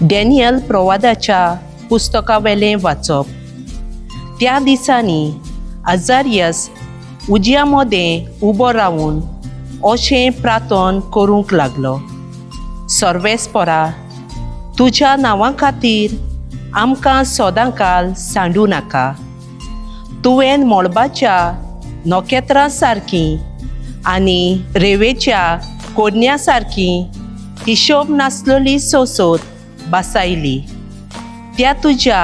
Daniel प्रवादाच्या पुस्तकावेलें वाचप. त्या दिसांनी आजारियस उज्या मदें उबो रावन अशें प्रार्थना करूंक लागलो. सर्वेस्परा, तुज्या नांवा खातीर आमकां सदांकाल सांडूं नाका. तुवें मळबाच्या नोखेत्रां सारकीं आनी रेवेच्या कोडण्या सारकीं हिशोब नासलोली सोसोत बसायली. त्या तुज्या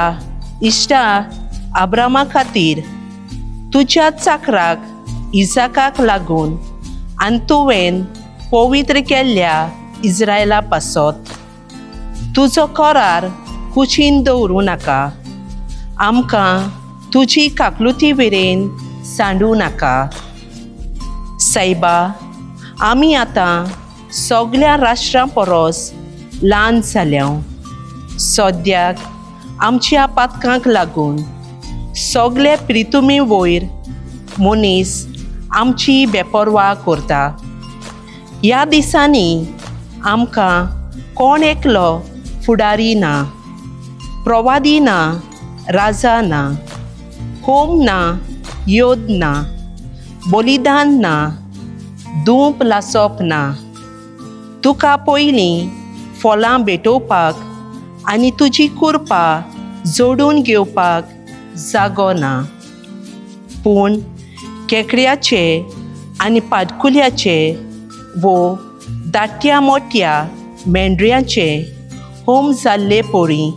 इश्टा अब्रामा खातीर, तुज्या चाकराक इसाकाक लागून आनी तुवें पवित्र केल्ल्या इस्रायला पासत. तुजो करार कुशीन दवरूं नाका. आमकां तुजी काकलुती मेरेन सांडूं नाका. सायबा, आमी आतां सगळ्या राष्ट्रां परस ल्हान जाल्या. सद्याक आमच्या पातकांक लागून सगळे प्रितुमे वयर मनीस आमची बेपरवा करता. ह्या दिसांनी आमकां कोण एकलो फुडारी ना, प्रवादी ना, राजा ना, होम ना, योद्ध ना, बलिदान ना, धूप लासप ना. तुका पयलीं फळां भेटोवपाक आनी तुजी कुरपा जोडून घेवपाक जागो ना. पूण केकड्याचे आनी पाडकुल्याचे वो धाट्ट्या मोठ्या मेंढऱ्याचे होम जाल्ले पोरी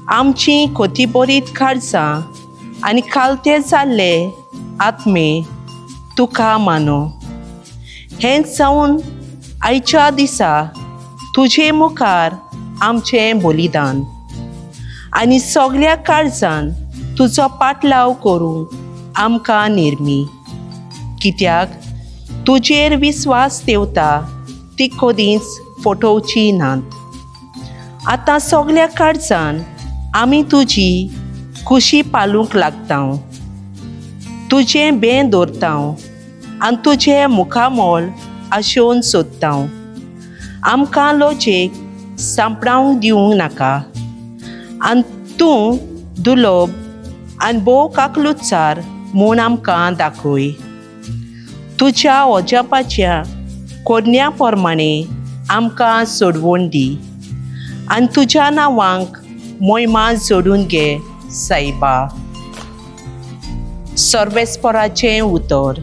आमची कोतीबोरीत काळजां आनी खालते जाल्ले आत्मे तुका मानो. हें जावन आयच्या दिसा तुजे मुखार आमचें बलिदान आनी सगळ्या काळजान तुजो पाटलाव करूंक आमकां निर्मी. कित्याक तुजेर विस्वास देंवता ती कदींच फटोवची नात. आतां सगळ्या काळजान आमी तुजी खुशी पालूंक लागता. तुजें बें दवरता आनी तुजें मुखामोल आशोवन सोदता. आमकां लोचेक सांपडावंक दिवंक नाका. आनी तूं दुलोब आनी भोव काकलुचार म्हूण आमकां दाखय. तुज्या ओजापाच्या कोडण्या प्रमाणें आमकां सोडवण दी आनी तुज्या नांवांक मोहिमा जोडून घे सायबा. सर्वेस्पराचें उतर.